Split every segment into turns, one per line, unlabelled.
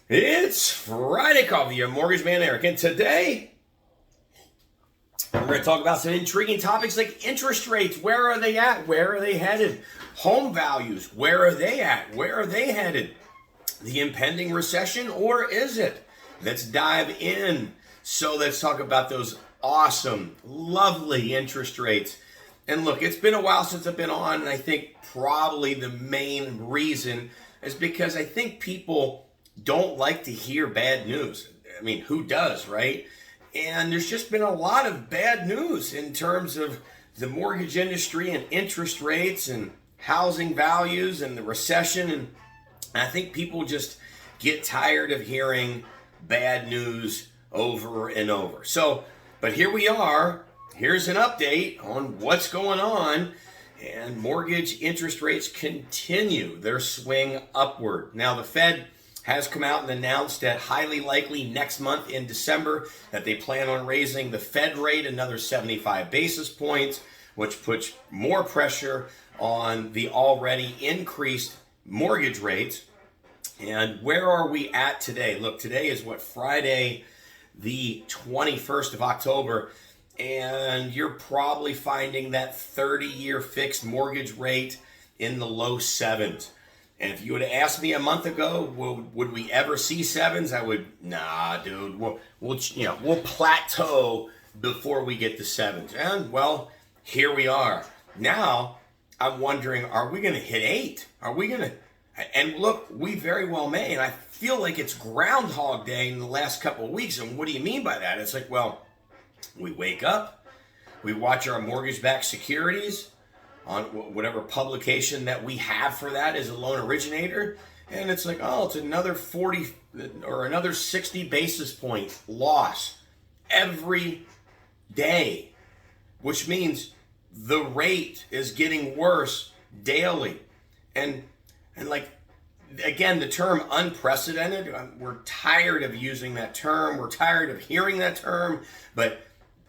It's Friday Coffee, your mortgage man Eric, and today we're going to talk about some intriguing topics like interest rates. Where are they at? Where are they headed? Home values. Where are they at? Where are they headed? The impending recession, or is it? Let's dive in. So let's talk about those awesome, lovely interest rates. And look, it's been a while since I've been on, and I think probably the main reason is because I think people don't like to hear bad news. I mean, who does, right? And there's just been a lot of bad news in terms of the mortgage industry and interest rates and housing values and the recession. And I think people just get tired of hearing bad news over and over. So, but here we are. Here's an update on what's going on. And mortgage interest rates continue their swing upward. Now, the Fed has come out and announced that highly likely next month in December that they plan on raising the Fed rate another 75 basis points, which puts more pressure on the already increased mortgage rates. And where are we at today? Look, today is Friday, the 21st of October, and you're probably finding that 30-year fixed mortgage rate in the low sevens. And if you would have asked me a month ago, would we ever see sevens? I would, nah, dude. We'll plateau before we get to sevens. And well, here we are. Now, I'm wondering, are we going to hit 8? Are we going to? And look, we very well may. And I feel like it's Groundhog Day in the last couple of weeks. And what do you mean by that? It's like, well, we wake up, we watch our mortgage-backed securities on whatever publication that we have for that as a loan originator. And it's like, oh, it's another 40 or another 60 basis point loss every day, which means the rate is getting worse daily. And like, again, the term unprecedented, we're tired of using that term. We're tired of hearing that term, but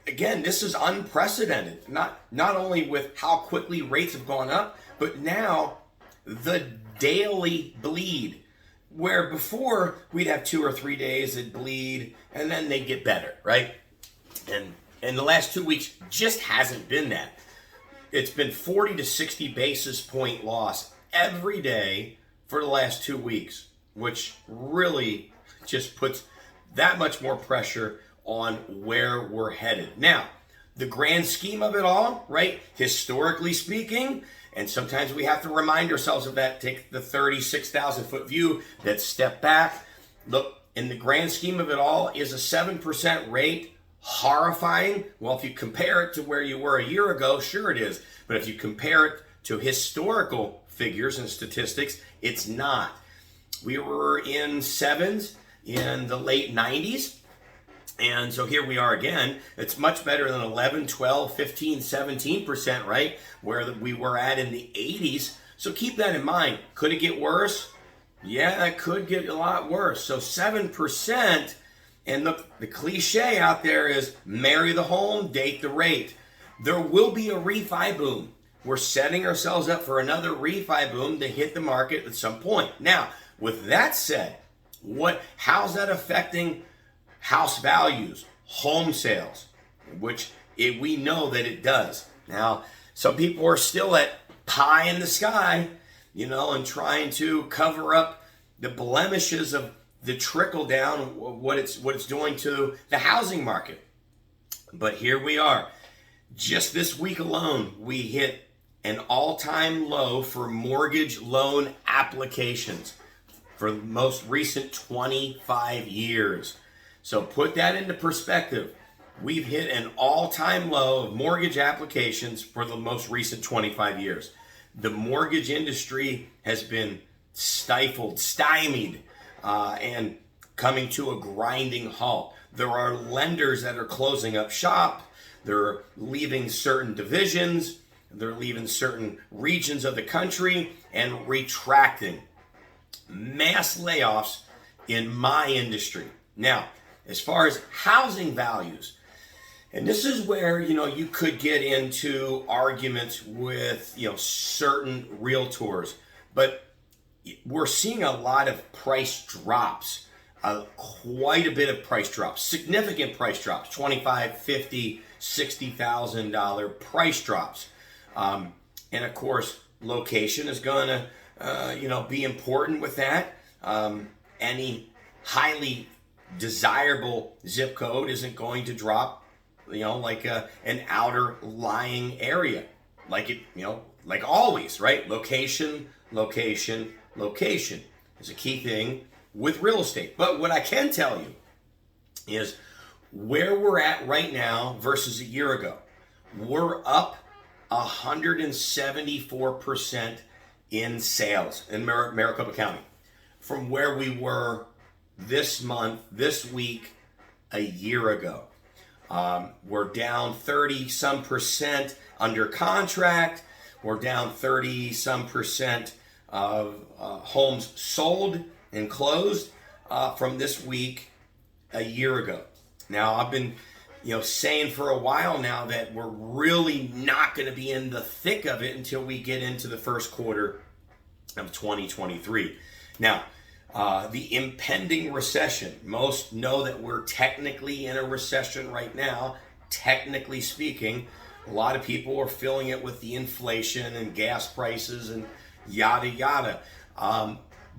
again, this is unprecedented, not only with how quickly rates have gone up, but now the daily bleed, where before we'd have 2 or 3 days that bleed and then they get better, right? And in the last 2 weeks just hasn't been that. It's been 40 to 60 basis point loss every day for the last 2 weeks, which really just puts that much more pressure on where we're headed. Now, the grand scheme of it all, right, historically speaking, and sometimes we have to remind ourselves of that, take the 36,000 foot view, that step back. Look, in the grand scheme of it all, is a 7% rate horrifying? Well, if you compare it to where you were a year ago, sure it is. But if you compare it to historical figures and statistics, it's not. We were in sevens in the late 90s. And so here we are again. It's much better than 11, 12, 15, 17%, right? Where we were at in the 80s. So keep that in mind. Could it get worse? Yeah, it could get a lot worse. So 7%, and look, the cliche out there is marry the home, date the rate. There will be a refi boom. We're setting ourselves up for another refi boom to hit the market at some point. Now, with that said, how's that affecting house values, home sales, which we know that it does. Now, some people are still at pie in the sky, and trying to cover up the blemishes of the trickle down, what it's doing to the housing market. But here we are. Just this week alone, we hit an all-time low for mortgage loan applications for the most recent 25 years. So put that into perspective. We've hit an all-time low of mortgage applications for the most recent 25 years. The mortgage industry has been stifled, stymied, and coming to a grinding halt. There are lenders that are closing up shop. They're leaving certain divisions. They're leaving certain regions of the country and retracting. Mass layoffs in my industry. Now, as far as housing values, and this is where, you could get into arguments with, certain realtors, but we're seeing a lot of price drops quite a bit of price drops, significant price drops, $25,000, $50,000, $60,000 price drops. And of course, location is going to, be important with that. Any highly desirable zip code isn't going to drop, like an outer lying area, like always, right? Location, location, location is a key thing with real estate. But what I can tell you is where we're at right now versus a year ago. We're up 174% in sales in Maricopa County from where we were this month, this week, a year ago. We're down 30 some percent under contract. We're down 30 some percent of homes sold and closed from this week a year ago. Now, I've been saying for a while now that we're really not going to be in the thick of it until we get into the first quarter of 2023. Now, the impending recession, most know that we're technically in a recession right now. Technically speaking, a lot of people are feeling it with the inflation and gas prices and yada yada.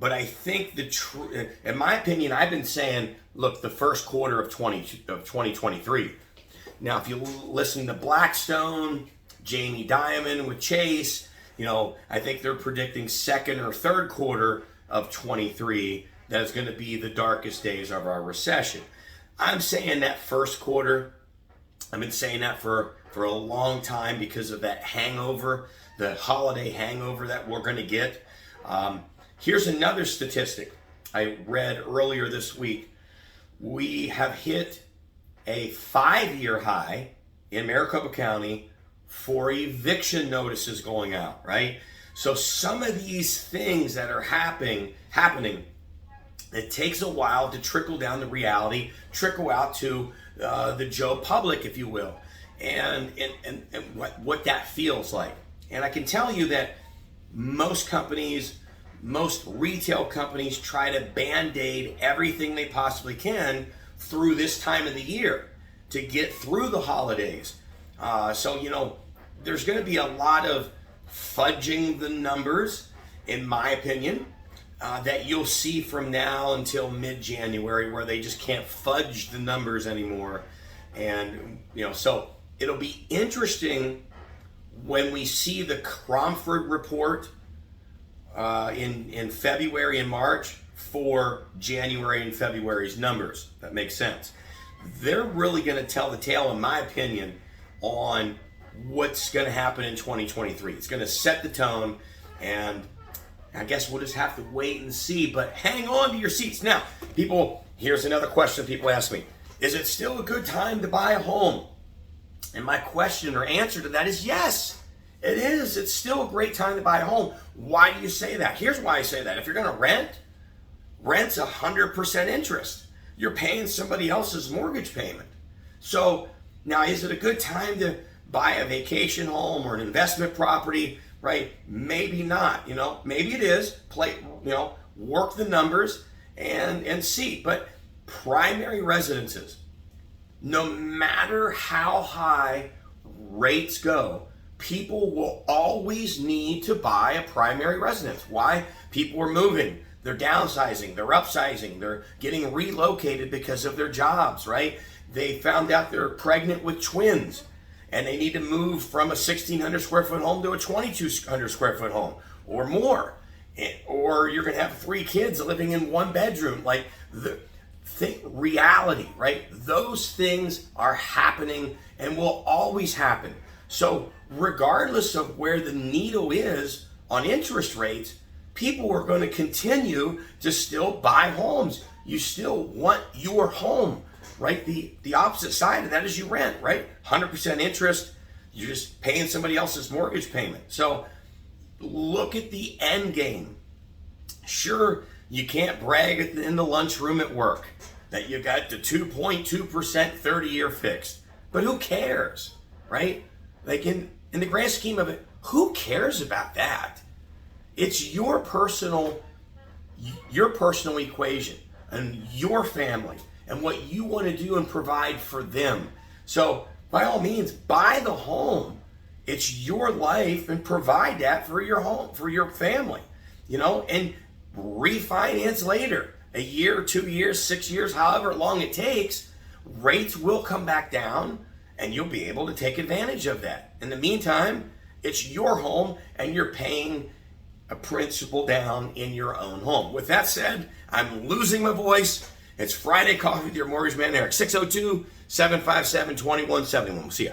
But I think in my opinion, I've been saying, look, the first quarter of 2023. Now, if you listen to Blackstone, Jamie Dimon with Chase, I think they're predicting second or third quarter of 23 that is going to be the darkest days of our recession. I'm saying that first quarter. I've been saying that for a long time because of that hangover, the holiday hangover that we're going to get. Here's another statistic I read earlier this week. We have hit a 5-year high in Maricopa County for eviction notices going out, right? So some of these things that are happening, it takes a while to trickle down to reality, trickle out to the Joe public, if you will, and what that feels like. And I can tell you that most retail companies try to band-aid everything they possibly can through this time of the year to get through the holidays. So there's going to be a lot of fudging the numbers, in my opinion, that you'll see from now until mid-January, where they just can't fudge the numbers anymore. And so it'll be interesting when we see the Cromford report in February and March for January and February's numbers. That makes sense. They're really going to tell the tale, in my opinion, on what's going to happen in 2023. It's going to set the tone, and I guess we'll just have to wait and see, but hang on to your seats. Now, here's another question people ask me. Is it still a good time to buy a home? And my question or answer to that is yes, it is. It's still a great time to buy a home. Why do you say that? Here's why I say that. If you're going to rent's 100% interest. You're paying somebody else's mortgage payment. So now, is it a good time to buy a vacation home or an investment property? Right? Maybe not. Maybe it is. Work the numbers and see. But primary residences, no matter how high rates go, people will always need to buy a primary residence. Why? People are moving. They're downsizing. They're upsizing. They're getting relocated because of their jobs, right? They found out they're pregnant with twins, and they need to move from a 1,600 square foot home to a 2,200 square foot home or more. Or you're going to have 3 kids living in 1 bedroom. Reality, right? Those things are happening and will always happen. So regardless of where the needle is on interest rates, people are going to continue to still buy homes. You still want your home, right? The opposite side of that is you rent, right? 100% interest. You're just paying somebody else's mortgage payment. So look at the end game. Sure, you can't brag in the lunchroom at work that you got the 2.2% 30-year fixed. But who cares, right? In the grand scheme of it, who cares about that? It's your personal equation. and your family and what you want to do and provide for them. So by all means, buy the home. It's your life, and provide that for your home, for your family, and refinance later, a year, 2 years, 6 years, however long it takes. Rates will come back down and you'll be able to take advantage of that. In the meantime, it's your home and you're paying a principal down in your own home. With that said, I'm losing my voice. It's Friday Coffee with your Mortgage Man, Eric. 602-757-2171. We'll see ya.